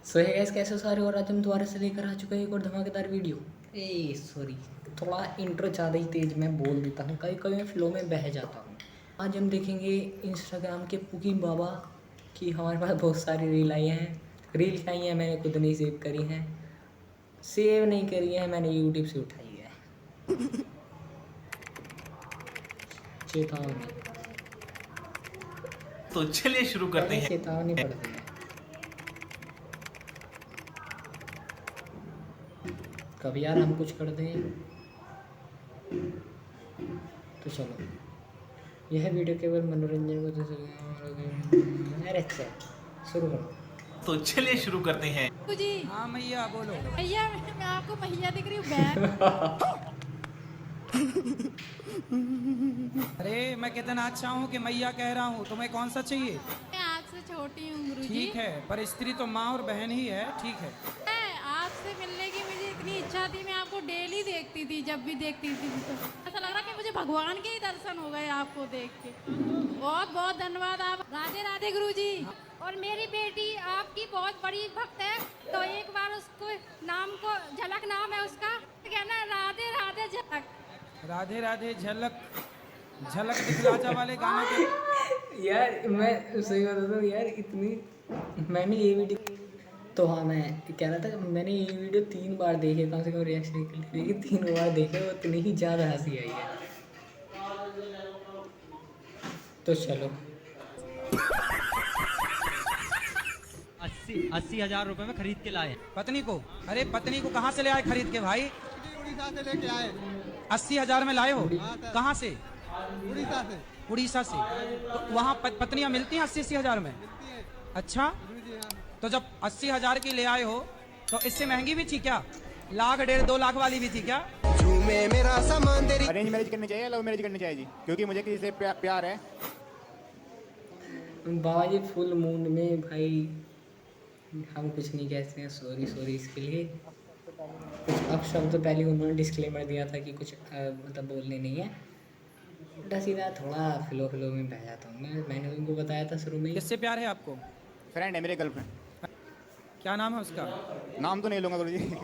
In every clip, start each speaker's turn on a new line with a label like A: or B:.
A: सो है गाइस, कैसे हो सारे। और आज हम दोबारा से लेकर आ चुके हैं एक और धमाकेदार वीडियो। सॉरी, थोड़ा इंट्रो ज़्यादा ही तेज मैं बोल देता हूँ, कभी कभी मैं फ्लो में बह जाता हूँ। आज हम देखेंगे इंस्टाग्राम के पुकी बाबा की हमारे पास बहुत सारी रील आई हैं। रील क्या आई हैं, मैंने खुद नहीं सेव करी हैं, सेव नहीं करी है, मैंने यूट्यूब से उठाई है। चेतावनी।
B: तो चलिए शुरू करते हैं।
A: चेतावनी पड़ती है कभी यार, हम कुछ कर दें तो चलो। यह वीडियो केवल मनोरंजन को अरे अच्छा, शुरू करो।
B: तो चलिए शुरू करते हैं।
C: जी।
D: हाँ मैया बोलो।
C: भैया मैं आपको भैया दिख रही हूँ बहन।
D: अरे मैं कितना अच्छा हूँ कि मैया कह रहा हूँ, तुम्हें कौन सा चाहिए?
C: मैं आपसे छोटी हूँ गुरुजी।
D: ठीक है, पर स्त्री तो माँ और बहन ही है। ठीक है,
C: आपसे मिलने की मुझे इतनी इच्छा थी, मैं आपको डेली देखती थी, जब भी देखती थी तो ऐसा लग रहा कि मुझे भगवान के ही दर्शन हो गए आपको देख के। बहुत बहुत धन्यवाद। आप राधे राधे गुरुजी। और मेरी बेटी आपकी बहुत बड़ी भक्त है, तो एक बार उसको नाम को झलक नाम है उसका, कहना राधे राधे झलक।
D: राधे राधे झलक। झलक दिखलाजा वाले गाना के
A: यार मैं सही बताता हूँ यार, इतनी मैंने ये वीडियो तो हाँ, मैं कह रहा था मैंने ये वीडियो 3 बार देखे, कम से कम रिएक्शन के लिए, लेकिन 3 बार देखे और इतनी ही ज़्यादा हंसी आई है। तो चलो,
E: 80 हजार रुपए में खरीद के लाए।
D: पत्नी को। अरे पत्नी को कहाँ से ले आए खरीद के भाई?
F: उड़ीसा से लेके आए।
D: 80,000 में लाए हो? कहाँ से?
F: उड़ीसा से।
D: उड़ीसा से। तो वहाँ पत्नियाँ मिलती हैं 80,000 में? अच्छा, तो जब 80,000 की ले आए हो तो इससे महंगी भी थी क्या? 1,00,000, 1.5, 2 लाख वाली भी थी क्या?
F: मेरा सामान तेरी।
G: अरेंज मैरिज करनी चाहिए, लव मैरिज करनी चाहिए जी? क्योंकि मुझे किसी से प्यार है।
A: बाबा जी फुल मून में भाई हम कुछ नहीं कहते हैं, सॉरी इसके लिए। कुछ अब शब्द तो पहले उन्होंने डिस्क्लेमर दिया था कि कुछ मतलब बोलने नहीं है, उल्टा सीधा थोड़ा फ्लो में बह जाता हूँ मैंने उनको बताया था शुरू में ही।
D: किससे प्यार है आपको?
G: फ्रेंड है, मेरे गर्लफ्रेंड।
D: क्या नाम है उसका?
G: नाम तो नहीं लूंगा गुरु जी।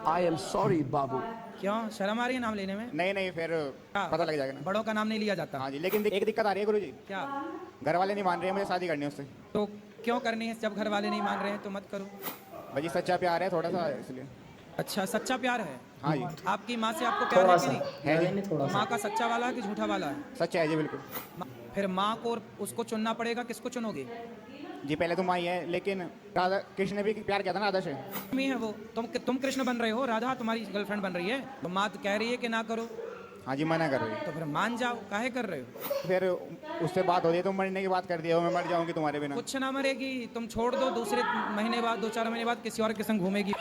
F: आई एम सॉरी बाबू।
D: क्यों शर्म आ रही है नाम लेने में?
G: नहीं फिर पता लग जाएगा ना।
D: बड़ों का नाम नहीं लिया जाता।
G: हाँ जी, लेकिन एक दिक्कत आ रही है गुरु जी।
D: क्या?
G: घर वाले नहीं मान रहे हैं, मुझे शादी करनी है उससे।
D: तो क्यों करनी है? जब घर वाले नहीं मान रहे हैं तो मत करो।
G: भाई सच्चा प्यार है थोड़ा सा, इसलिए।
D: अच्छा, सच्चा प्यार है?
G: हाँ जी।
D: आपकी माँ से आपको प्यार
A: थोड़ा
D: है
A: सा
D: कि नहीं?
G: है जी।
A: मैंने थोड़ा सा
D: माँ का सच्चा वाला है कि झूठा वाला है?
G: सच्चा है जी, बिल्कुल।
D: फिर माँ को और उसको चुनना पड़ेगा, किसको चुनोगे?
G: जी पहले तुम आई है, लेकिन राधा कृष्ण ने भी प्यार किया था ना राधा से।
D: मी है वो। तुम कृष्ण बन रहे हो, राधा तुम्हारी गर्लफ्रेंड बन रही है, तो माँ तो कह रही है कि ना करो।
G: हाँ जी, मना कर रही है।
D: तो फिर मान जाओ, काहे कर रहे हो?
G: फिर उससे बात हो रही है, तुम मरने की बात कर दिया, मैं मर जाऊंगी तुम्हारे बिना।
D: कुछ ना मरेगी, तुम छोड़ दो, दूसरे महीने बाद 2-4 महीने बाद किसी और के संग घूमेगी।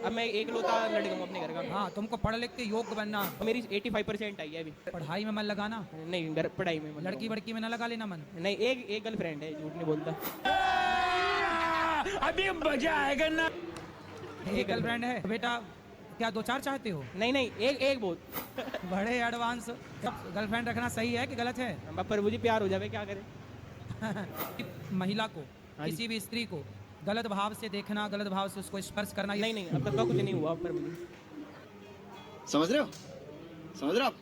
H: अब मैं एक लौता लड़का हूँ अपने घर का।
D: हाँ, तुमको पढ़ लिख के योग्य बनना।
H: मेरी 85% आई है अभी।
D: पढ़ाई में मन लगाना,
H: नहीं पढ़ाई में मतलब।
D: लड़की वड़की में ना लगा लेना मन।
H: नहीं, एक गर्लफ्रेंड है, झूठ नहीं बोलता।
D: अभी मजा आएगा ना। एक गर्लफ्रेंड है बेटा? क्या 2-4 चाहते हो?
H: नहीं एक बहुत।
D: बड़े एडवांस। गर्लफ्रेंड रखना सही है कि गलत है?
H: पर मुझे प्यार हो जाए क्या करे।
D: महिला को,
H: हाँ जी।
D: किसी भी स्त्री को गलत भाव से देखना, गलत भाव से उसको स्पर्श करना,
H: नहीं अब तक तो कुछ नहीं हुआ पर मुझे।
F: समझ रहे हो? समझ रहे हो आप?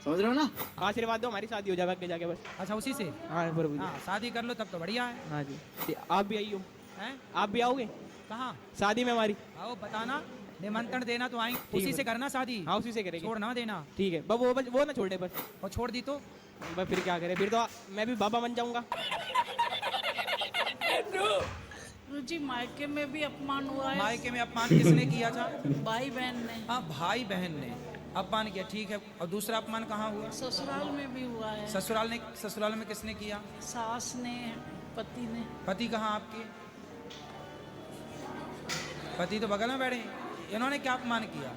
F: समझ रहे हो ना?
H: आशीर्वाद दो, हमारी शादी हो जाए आगे जाके बस।
D: अच्छा, उसी से?
H: हाँ प्रभु जी।
D: हाँ, शादी कर लो तब तो बढ़िया है।
H: हाँ जी, आप भी आई हो।
D: हैं?
H: आप भी आओगे
D: कहाँ?
H: शादी में हमारी?
D: आओ, बताना, निमंत्रण देना तो आएंगे।
H: है
D: उसी से
H: बस।
D: करना शादी।
H: हाँ उसी से करेंगे।
D: छोड़ ना देना।
H: ठीक है, बस वो ना छोड़े बस।
D: और छोड़ दी तो?
H: बस फिर क्या करे, फिर तो मैं भी बाबा बन जाऊंगा।
I: जी मायके में भी अपमान हुआ है।
D: मायके में अपमान किसने किया था?
I: भाई बहन ने।
D: हाँ, भाई बहन ने अपमान किया, ठीक है। और दूसरा अपमान कहाँ हुआ?
I: ससुराल में भी हुआ है।
D: ससुराल में किसने किया?
I: सास ने, पति ने।
D: पति कहाँ आपके? पति तो बगल में बैठे हैं। इन्होंने क्या अपमान किया?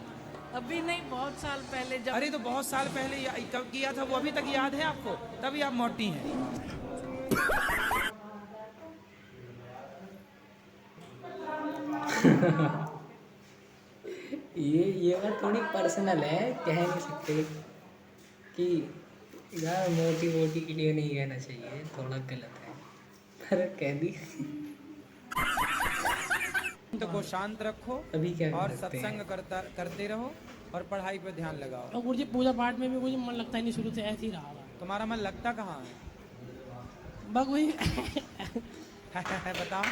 I: अभी नहीं, बहुत साल पहले जब।
D: अरे तो बहुत साल पहले कब किया था वो अभी तक याद है आपको? तभी आप मोटी हैं।
A: ये बात थोड़ी पर्सनल है, कह नहीं सकते कि यार मोटी के लिए नहीं कहना चाहिए, थोड़ा गलत है, पर कह दी।
D: चित्त को शांत रखो
A: अभी क्या
D: और
A: करते हैं?
D: सत्संग करते रहो और पढ़ाई पे ध्यान लगाओ।
H: और गुरुजी पूजा पाठ में भी मुझे मन लगता ही नहीं, शुरू से ऐसे ही रहा हुआ।
D: तुम्हारा मन लगता कहाँ है?
H: बस वही
D: बताओ।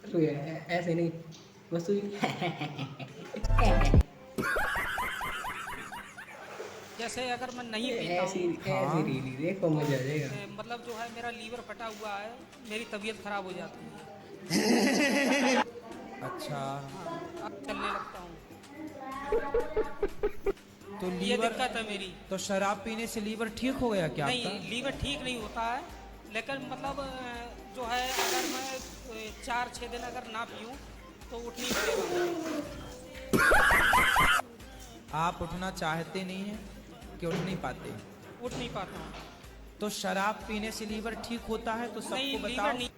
A: तो ऐसे नहीं बस तू
D: जैसे अगर मैं नहीं पीता
A: ऐसी
D: हूँ,
A: ऐसी रीली देखो मजा आ जाएगा।
D: मतलब जो है मेरा लीवर फटा हुआ है, मेरी तबीयत खराब हो जाती है। अच्छा, अब चलने लगता हूँ तो ये दिक्कत है मेरी। तो शराब पीने से लीवर ठीक हो गया क्या? नहीं, लीवर ठीक नहीं होता है, लेकिन मतलब जो है अगर मैं 4-6 दिन अगर ना पीऊँ तो उठ नहीं पड़ेगा। आप उठना चाहते नहीं हैं कि उठ नहीं पाते? उठ नहीं पाता। तो शराब पीने से लीवर ठीक होता है तो सबको बताओ। नहीं।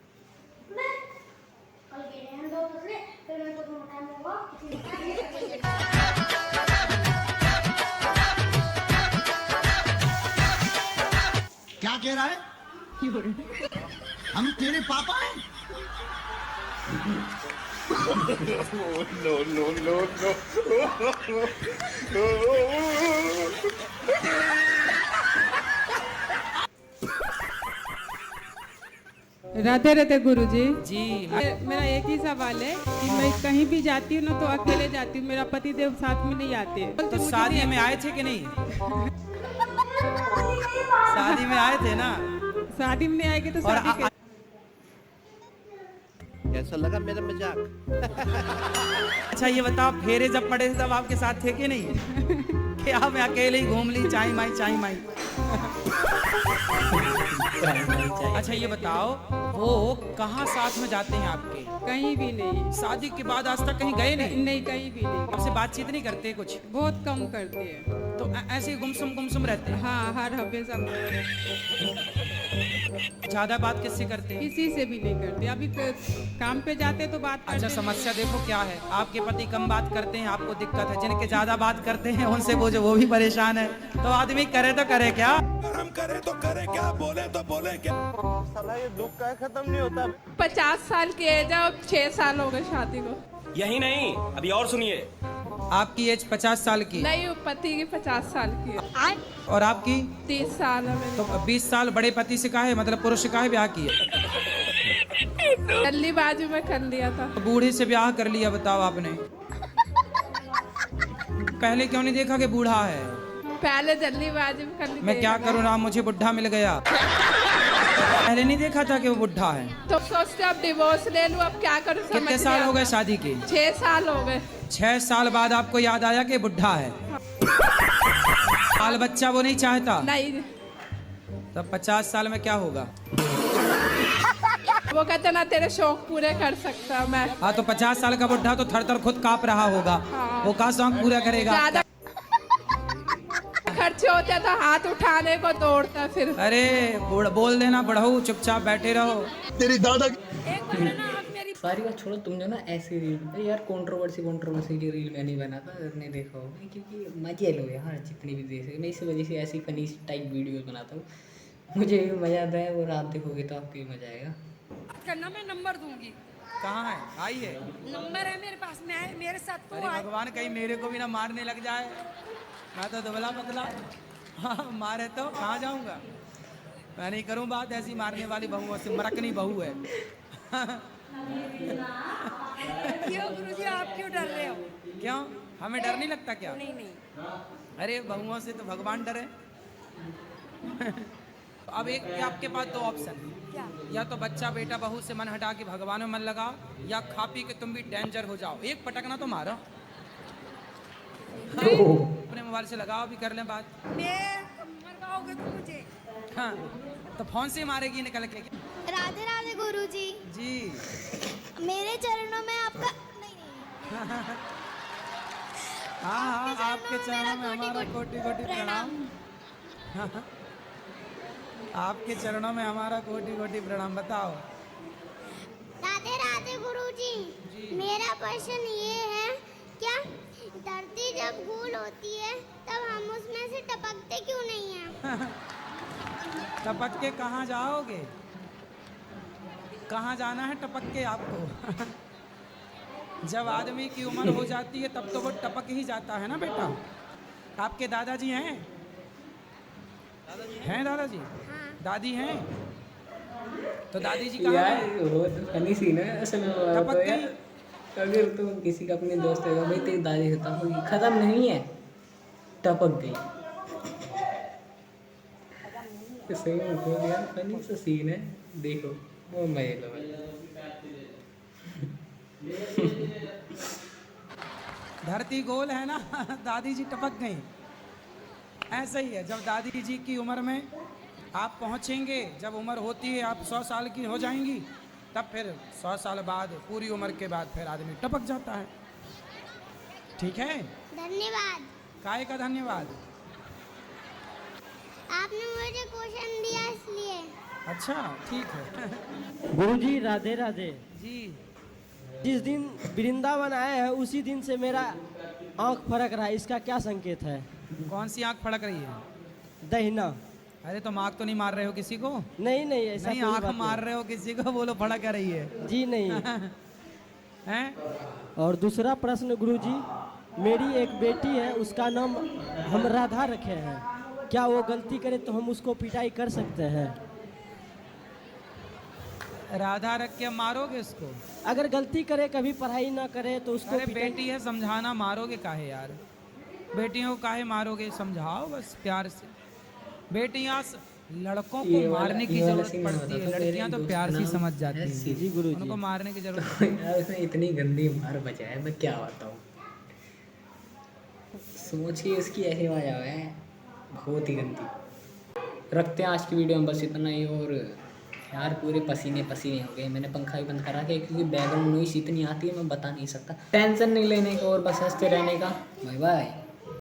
F: क्या कह रहा है? हम तेरे पापा हैं?
J: राधे राधे गुरुजी।
D: जी
J: मेरा एक ही सवाल है कि मैं कहीं भी जाती हूँ ना तो अकेले जाती हूँ, मेरा पति देव साथ में नहीं आते।
D: तो शादी में आए थे कि नहीं? शादी में आए थे ना?
J: शादी में नहीं आएगी तो शादी के
F: कैसा लगा मेरा मजाक?
D: अच्छा ये बताओ, फेरे जब पड़े थे तब आपके साथ थे कि नहीं? क्या मैं अकेले ही घूम ली चाई माई? अच्छा ये बताओ, वो कहाँ साथ में जाते हैं आपके?
J: कहीं भी नहीं।
D: शादी के बाद आज तक कहीं गए नहीं?
J: नहीं, कहीं भी नहीं।
D: आपसे बातचीत नहीं करते कुछ?
J: बहुत कम करते हैं।
D: तो ऐसे ही गुमसुम रहते हैं?
J: हाँ, हर हमेशा
D: ज्यादा बात किससे करते हैं?
J: किसी से भी नहीं करते। अभी काम पे जाते तो बात
D: अच्छा, समस्या देखो क्या है, आपके पति कम बात करते हैं, आपको दिक्कत है। जिनके ज्यादा बात करते हैं उनसे पूछो, वो भी परेशान है। तो आदमी करे तो करे क्या?
K: हम करे तो करे क्या, बोले तो बोले क्या?
F: साला ये दुख का खत्म नहीं होता।
I: 50 साल की एज है, अब 6 साल हो गए शादी को।
K: यही नहीं, अभी और सुनिए।
D: आपकी एज 50 साल की?
I: नहीं, पति की 50 साल की है।
D: और आपकी?
I: 30 साल है मेरी।
D: तो 20 साल बड़े पति से काहे, मतलब पुरुष से काहे ब्याह किए?
I: जल्दीबाजी में कर लिया था।
D: बूढ़े से ब्याह कर लिया, बताओ आपने। पहले क्यों नहीं देखा कि बूढ़ा है?
I: पहले जल्दीबाजी में कर लिया।
D: मैं क्या करूँ ना, मुझे बुढ़ा मिल गया। पहले नहीं देखा था कि वो बुढ़ा है।
I: तो सोचते अब डिवोर्स ले लूं, अब क्या करूं?
D: कितने साल हो गए शादी के?
I: 6 साल हो गए।
D: 6 साल बाद आपको याद आया कि बुढ़ा है? बाल बच्चा वो नहीं चाहता?
I: नहीं।
D: तब 50 साल में क्या होगा?
I: वो कहते ना तेरे शौक पूरे कर सकता मैं।
D: हाँ, तो 50 साल का बुढ़ा तो थर खुद कांप रहा होगा।
I: हाँ।
D: वो का शौक पूरा करेगा?
I: ज्यादा खर्चे होते तो हाथ उठाने को दौड़ता फिर।
D: अरे बोल देना, बढ़ाओ, चुपचाप बैठे रहो।
F: तेरी दादा
A: सारी बात छोड़ो, तुम जो ना ऐसी रील यार कंट्रोवर्सी की रील मैं नहीं बनाता, नहीं देखा होगा, क्योंकि मजे लो यार जितनी भी देख सके। मैं इसी वजह से ऐसी फनी टाइप वीडियोस बनाता हूँ, मुझे भी मजा आता है। और आप देखोगे तो आपको भी मजा आएगा।
C: करना मैं नंबर दूंगी।
D: कहाँ है? आई है
C: नंबर है मेरे पास, मैं मेरे साथ
D: अरे भगवान, कहीं मेरे को भी ना मारने लग जाए। मैं तो दुबला पतला, हाँ मारे तो कहाँ जाऊँगा? मैं नहीं करूँ बात ऐसी मारने वाली बहुओं से, मरकनी बहू है।
C: क्यों गुरुजी, आप क्यों डर रहे हो?
D: क्यों, हमें डर नहीं लगता क्या?
C: नहीं।
D: अरे बहुओं से तो भगवान डरे। अब एक आपके पास 2 ऑप्शन है, या तो बच्चा बेटा बहू से मन हटा के भगवान में मन लगाओ, या खा पी के तुम भी डेंजर हो जाओ। एक पटकना तो मारो। अपने मोबाइल से लगाओ, भी कर लें बात।
C: मरवाओगे तो मुझे।
D: हाँ, तो फोन से मारेगी निकल के।
L: राधे राधे गुरुजी।
D: जी,
L: मेरे चरणों में आपका नहीं।
D: हाँ, आपके चरणों में हमारा कोटि कोटि प्रणाम। आपके चरणों में हमारा कोटि कोटि प्रणाम। बताओ।
L: राधे राधे गुरुजी। मेरा प्रश्न ये है, क्या धरती जब गोल होती है तब हम उसमें से टपकते क्यों नहीं हैं?
D: टपक के कहाँ जाओगे? कहाँ जाना है टपक के आपको? जब आदमी की उम्र हो जाती है तब तो वो टपक ही जाता है ना बेटा। आपके दादाजी हैं? हैं दादाजी? दादी हैं? तो दादी जी कहाँ
A: यार
D: हैं?
A: बहुत फनी सीन है असल में। वो
D: टपक
A: तो
D: गई?
A: यार अगर तुम किसी का अपने दोस्त होगा भाई तेरी दादी खत्म होगी, खत्म नहीं है, टपक गई। तो सही में बहुत यार फनी सा सीन है, देखो वो मजे लो।
D: धरती गोल है ना, दादी जी टपक गई। ऐसा ही है, जब दादी जी की उम्र में आप पहुंचेंगे, जब उम्र होती है आप 100 साल की हो जाएंगी, तब फिर 100 साल बाद पूरी उम्र के बाद फिर आदमी टपक जाता है। ठीक है,
L: धन्यवाद।
D: काहे का धन्यवाद?
L: आपने मुझे क्वेश्चन दिया इसलिए।
D: अच्छा ठीक है।
E: गुरुजी राधे राधे
D: जी।
E: जिस दिन वृंदावन आए हैं उसी दिन से मेरा आँख फड़क रहा है, इसका क्या संकेत है?
D: कौन सी आंख फड़क रही है?
E: दहिना।
D: अरे तुम आंख तो नहीं मार रहे हो किसी को?
E: नहीं नहीं, ऐसा
D: नहीं,
E: कोई
D: आंख
E: बात
D: मार रहे हो किसी को, बोलो फड़क रही है।
E: जी नहीं।
D: हैं?
E: और दूसरा प्रश्न गुरुजी, मेरी एक बेटी है, उसका नाम हम राधा रखे हैं, क्या वो गलती करे तो हम उसको पिटाई कर सकते हैं?
D: राधा रख के मारोगे उसको?
E: अगर गलती करे, कभी पढ़ाई ना करे तो उसको
D: अरे
E: पिटाई।
D: बेटी है, समझाना, मारोगे काहे यार? बेटियों को काहे मारोगे? समझाओ बस प्यार से। बेटियां लड़कों को मारने की जरूरत पड़ती है, लड़कियां तो प्यार से समझ जाती हैं।
E: जी गुरुजी।
D: उनको मारने की जरूरत
A: यार उसने इतनी गंदी मार बचाया, मैं क्या बताऊँ। सोचिए उसकी ऐसी आवाज़ है, बहुत ही गंदी। रखते हैं आज की वीडियो में बस इतना ही। और यार पूरे पसीने पसीने हो गए, मैंने पंखा भी बंद करा के, क्योंकि बैकग्राउंड नॉइस इतनी आती है मैं बता नहीं सकता। टेंशन नहीं लेने का और बस हंसते रहने का। Bye bye.